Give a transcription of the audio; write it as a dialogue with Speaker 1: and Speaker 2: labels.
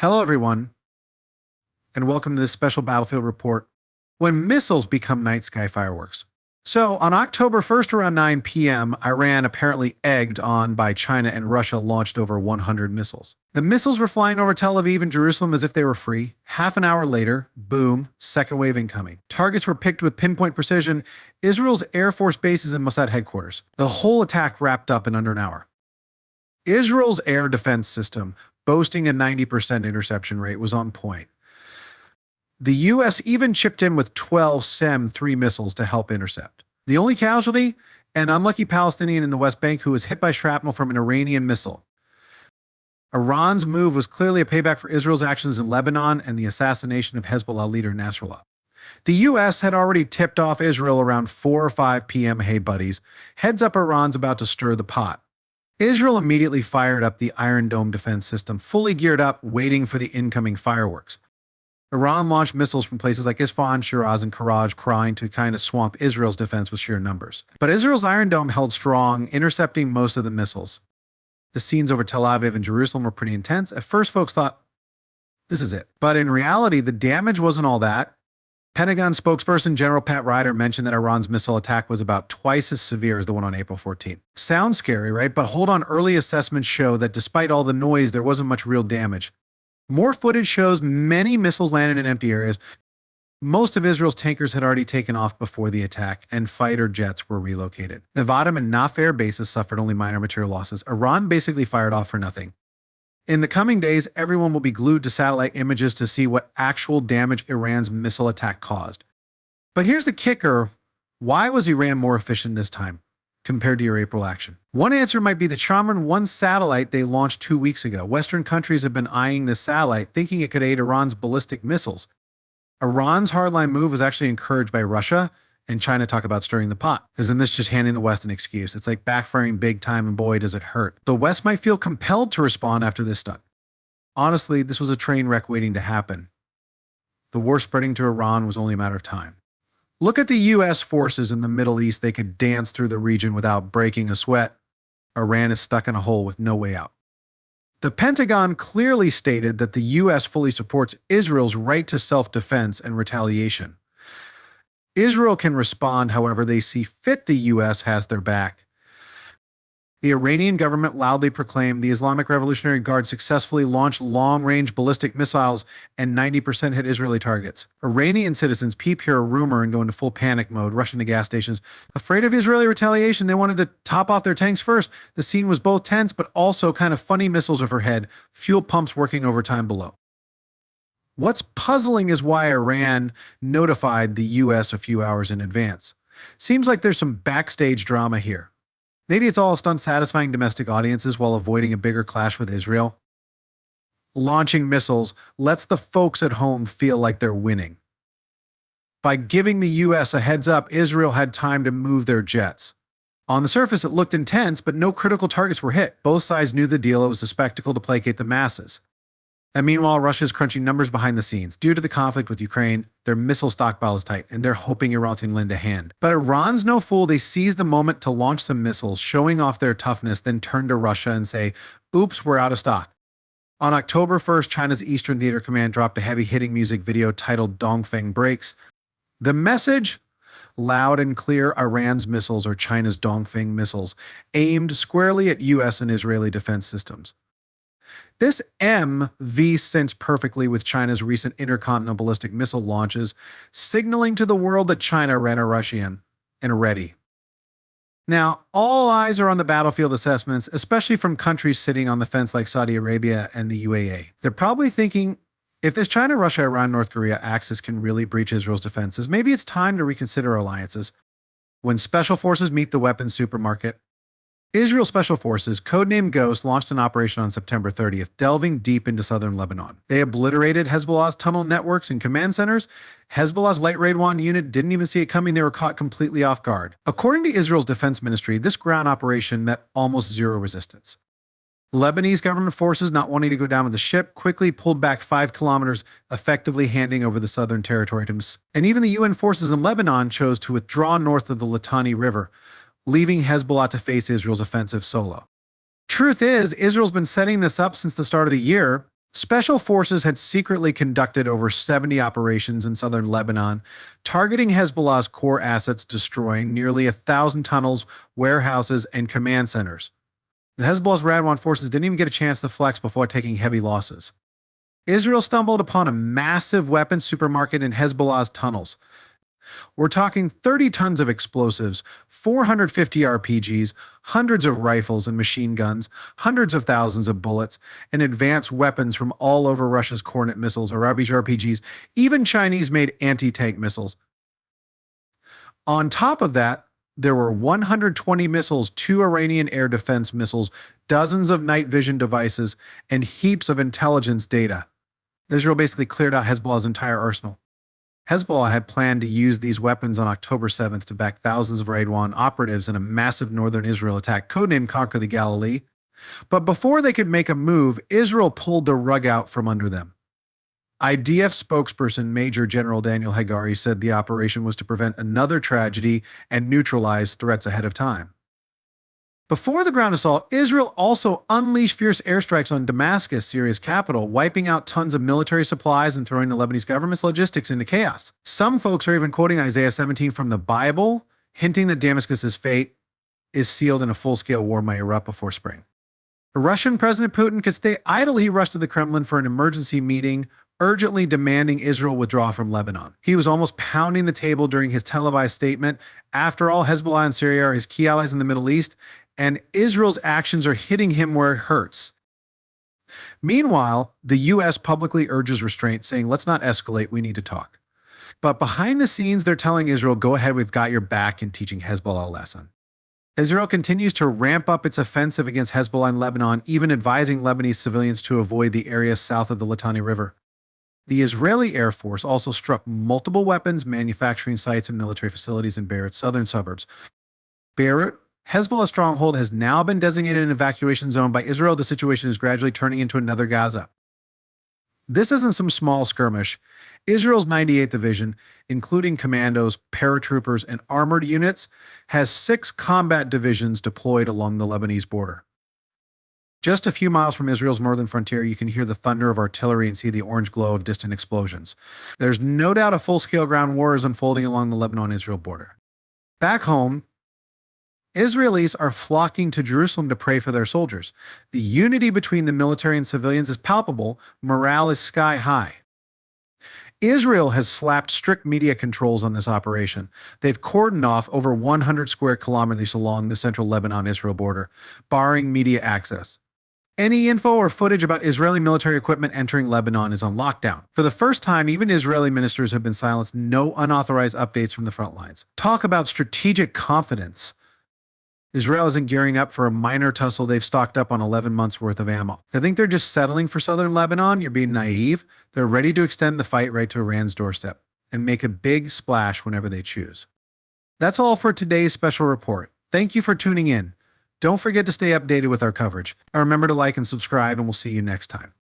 Speaker 1: Hello, everyone, and welcome to this special battlefield report when missiles become night sky fireworks. So, on October 1st around 9 p.m., Iran, apparently egged on by China and Russia, launched over 100 missiles. The missiles were flying over Tel Aviv and Jerusalem as if they were free. Half an hour later, boom, second wave incoming. Targets were picked with pinpoint precision: Israel's Air Force bases and Mossad headquarters. The whole attack wrapped up in under an hour. Israel's air defense system, boasting a 90% interception rate, was on point. The U.S. even chipped in with 12 SEM-3 missiles to help intercept. The only casualty? An unlucky Palestinian in the West Bank who was hit by shrapnel from an Iranian missile. Iran's move was clearly a payback for Israel's actions in Lebanon and the assassination of Hezbollah leader Nasrallah. The U.S. had already tipped off Israel around 4 or 5 p.m. Hey, buddies, heads up, Iran's about to stir the pot. Israel immediately fired up the Iron Dome defense system, fully geared up, waiting for the incoming fireworks. Iran launched missiles from places like Isfahan, Shiraz, and Karaj, trying to kind of swamp Israel's defense with sheer numbers. But Israel's Iron Dome held strong, intercepting most of the missiles. The scenes over Tel Aviv and Jerusalem were pretty intense. At first, folks thought, this is it. But in reality, the damage wasn't all that. Pentagon spokesperson General Pat Ryder mentioned that Iran's missile attack was about twice as severe as the one on April 14th. Sounds scary, right? But hold on, early assessments show that despite all the noise, there wasn't much real damage. More footage shows many missiles landed in empty areas. Most of Israel's tankers had already taken off before the attack, and fighter jets were relocated. Nevatim and Naf air bases suffered only minor material losses. Iran basically fired off for nothing. In the coming days, everyone will be glued to satellite images to see what actual damage Iran's missile attack caused. But here's the kicker: why was Iran more efficient this time compared to your April action? One answer might be the Chanran-1 satellite they launched 2 weeks ago. Western countries have been eyeing this satellite, thinking it could aid Iran's ballistic missiles. Iran's hardline move was actually encouraged by Russia, and China talk about stirring the pot. Isn't this just handing the West an excuse? It's like backfiring big time, and boy, does it hurt. The West might feel compelled to respond after this stunt. Honestly, this was a train wreck waiting to happen. The war spreading to Iran was only a matter of time. Look at the U.S. forces in the Middle East. They could dance through the region without breaking a sweat. Iran is stuck in a hole with no way out. The Pentagon clearly stated that the U.S. fully supports Israel's right to self-defense and retaliation. Israel can respond however they see fit. The U.S. has their back. The Iranian government loudly proclaimed the Islamic Revolutionary Guard successfully launched long-range ballistic missiles and 90% hit Israeli targets. Iranian citizens peep hear a rumor and go into full panic mode, rushing to gas stations. Afraid of Israeli retaliation, they wanted to top off their tanks first. The scene was both tense but also kind of funny: missiles overhead, fuel pumps working overtime below. What's puzzling is why Iran notified the U.S. a few hours in advance. Seems like there's some backstage drama here. Maybe it's all a stunt satisfying domestic audiences while avoiding a bigger clash with Israel. Launching missiles lets the folks at home feel like they're winning. By giving the U.S. a heads up, Israel had time to move their jets. On the surface, it looked intense, but no critical targets were hit. Both sides knew the deal. It was a spectacle to placate the masses. And meanwhile, Russia's crunching numbers behind the scenes. Due to the conflict with Ukraine, their missile stockpile is tight, and they're hoping Iran can lend a hand. But Iran's no fool. They seized the moment to launch some missiles, showing off their toughness, then turn to Russia and say, oops, we're out of stock. On October 1st, China's Eastern Theater Command dropped a heavy-hitting music video titled Dongfeng Breaks. The message? Loud and clear: Iran's missiles are China's Dongfeng missiles, aimed squarely at U.S. and Israeli defense systems. This MV syncs perfectly with China's recent intercontinental ballistic missile launches, signaling to the world that China ran a Russian and ready. Now, all eyes are on the battlefield assessments, especially from countries sitting on the fence like Saudi Arabia and the UAE. They're probably thinking, if this China, Russia, Iran, North Korea axis can really breach Israel's defenses, maybe it's time to reconsider alliances. When special forces meet the weapons supermarket, Israel Special Forces, codenamed Ghost, launched an operation on September 30th, delving deep into southern Lebanon. They obliterated Hezbollah's tunnel networks and command centers. Hezbollah's light raid one unit didn't even see it coming. They were caught completely off guard. According to Israel's defense ministry, this ground operation met almost zero resistance. Lebanese government forces, not wanting to go down with the ship, quickly pulled back 5 kilometers, effectively handing over the southern territory to us. And even the UN forces in Lebanon chose to withdraw north of the Litani River, leaving Hezbollah to face Israel's offensive solo. Truth is, Israel's been setting this up since the start of the year. Special forces had secretly conducted over 70 operations in southern Lebanon, targeting Hezbollah's core assets, destroying nearly 1,000 tunnels, warehouses, and command centers. The Hezbollah's Radwan forces didn't even get a chance to flex before taking heavy losses. Israel stumbled upon a massive weapons supermarket in Hezbollah's tunnels. We're talking 30 tons of explosives, 450 RPGs, hundreds of rifles and machine guns, hundreds of thousands of bullets, and advanced weapons from all over Russia's Kornet missiles or RPGs, even Chinese-made anti-tank missiles. On top of that, there were 120 missiles, 2 Iranian air defense missiles, dozens of night vision devices, and heaps of intelligence data. Israel basically cleared out Hezbollah's entire arsenal. Hezbollah had planned to use these weapons on October 7th to back thousands of Radwan operatives in a massive northern Israel attack, codenamed Conquer the Galilee. But before they could make a move, Israel pulled the rug out from under them. IDF spokesperson Major General Daniel Hagari said the operation was to prevent another tragedy and neutralize threats ahead of time. Before the ground assault, Israel also unleashed fierce airstrikes on Damascus, Syria's capital, wiping out tons of military supplies and throwing the Lebanese government's logistics into chaos. Some folks are even quoting Isaiah 17 from the Bible, hinting that Damascus's fate is sealed and a full-scale war might erupt before spring. Russian President Putin could stay idle. He rushed to the Kremlin for an emergency meeting, urgently demanding Israel withdraw from Lebanon. He was almost pounding the table during his televised statement. After all, Hezbollah and Syria are his key allies in the Middle East, and Israel's actions are hitting him where it hurts. Meanwhile, the U.S. publicly urges restraint, saying, let's not escalate, we need to talk. But behind the scenes, they're telling Israel, go ahead, we've got your back, and teaching Hezbollah a lesson. Israel continues to ramp up its offensive against Hezbollah in Lebanon, even advising Lebanese civilians to avoid the area south of the Litani River. The Israeli Air Force also struck multiple weapons manufacturing sites and military facilities in Beirut's southern suburbs. Beirut, Hezbollah's stronghold, has now been designated an evacuation zone by Israel. The situation is gradually turning into another Gaza. This isn't some small skirmish. Israel's 98th Division, including commandos, paratroopers, and armored units, has 6 combat divisions deployed along the Lebanese border. Just a few miles from Israel's northern frontier, you can hear the thunder of artillery and see the orange glow of distant explosions. There's no doubt a full-scale ground war is unfolding along the Lebanon-Israel border. Back home, Israelis are flocking to Jerusalem to pray for their soldiers. The unity between the military and civilians is palpable. Morale is sky high. Israel has slapped strict media controls on this operation. They've cordoned off over 100 square kilometers along the central Lebanon-Israel border, barring media access. Any info or footage about Israeli military equipment entering Lebanon is on lockdown. For the first time, even Israeli ministers have been silenced. No unauthorized updates from the front lines. Talk about strategic confidence. Israel isn't gearing up for a minor tussle. They've stocked up on 11 months' worth of ammo. I think they're just settling for southern Lebanon. You're being naive. They're ready to extend the fight right to Iran's doorstep and make a big splash whenever they choose. That's all for today's special report. Thank you for tuning in. Don't forget to stay updated with our coverage. And remember to like and subscribe, and we'll see you next time.